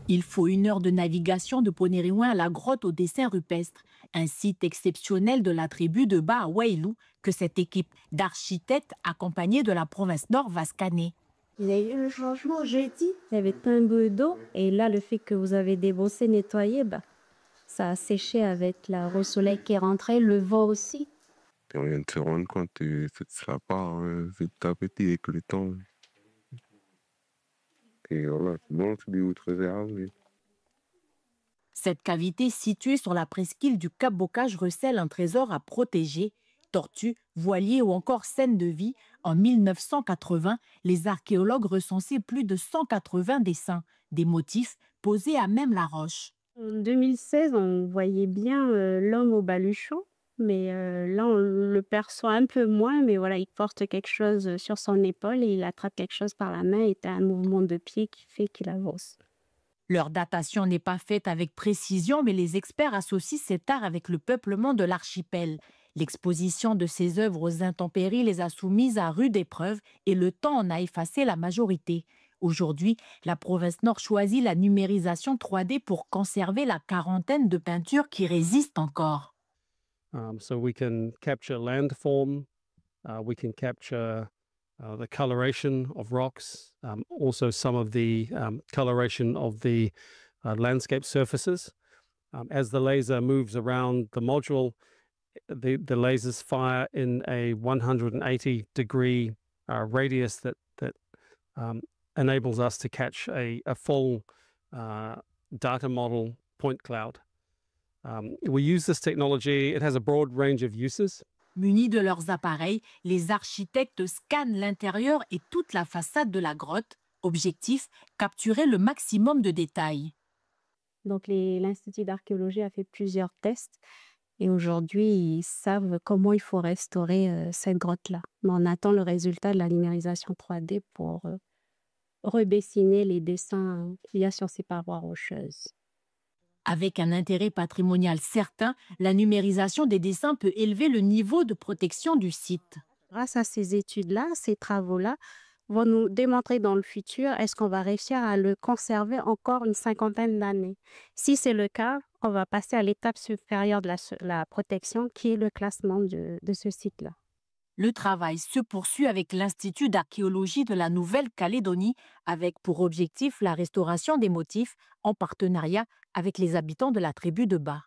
Il faut 1 heure de navigation de Ponériouin à la grotte aux dessins rupestres, un site exceptionnel de la tribu de Bas à Wailou que cette équipe d'architectes accompagnée de la province nord va scanner. Il y a eu un changement jeudi. Il y avait un peu d'eau et là, le fait que vous avez débossé, nettoyé, bah, ça a séché avec la au soleil qui est rentré, le vent aussi. Et on vient de se rendre compte que ce ne sera pas petit à petit avec le temps. Et voilà, c'est bon, c'est des autres herbes. Cette cavité située sur la presqu'île du Cap Bocage recèle un trésor à protéger. Tortues, voiliers ou encore scènes de vie, en 1980, les archéologues recensaient plus de 180 dessins, des motifs posés à même la roche. En 2016, on voyait bien l'homme au baluchon, mais là, on le perçoit un peu moins, mais voilà, il porte quelque chose sur son épaule et il attrape quelque chose par la main et tu as un mouvement de pied qui fait qu'il avance. Leur datation n'est pas faite avec précision, mais les experts associent cet art avec le peuplement de l'archipel. L'exposition de ces œuvres aux intempéries les a soumises à rude épreuve et le temps en a effacé la majorité. Aujourd'hui, la province Nord choisit la numérisation 3D pour conserver la quarantaine de peintures qui résistent encore. So we can capture landform, we can capture the coloration of rocks, also some of the coloration of the landscape surfaces. As the laser moves around the module, the lasers fire in a 180-degree radius that enables us to catch a full data model point cloud. We use this technology. It has a broad range of uses. Munis de leurs appareils, les architectes scannent l'intérieur et toute la façade de la grotte. Objectif, capturer le maximum de détails. Donc, l'Institut d'archéologie a fait plusieurs tests et aujourd'hui, ils savent comment il faut restaurer cette grotte-là. Mais on attend le résultat de la numérisation 3D pour redessiner les dessins qu'il y a sur ces parois rocheuses. Avec un intérêt patrimonial certain, la numérisation des dessins peut élever le niveau de protection du site. Grâce à ces études-là, ces travaux-là vont nous démontrer dans le futur, est-ce qu'on va réussir à le conserver encore une 50aine d'années. Si c'est le cas, on va passer à l'étape supérieure de la protection, qui est le classement de ce site-là. Le travail se poursuit avec l'Institut d'archéologie de la Nouvelle-Calédonie, avec pour objectif la restauration des motifs en partenariat avec les habitants de la tribu de Bas.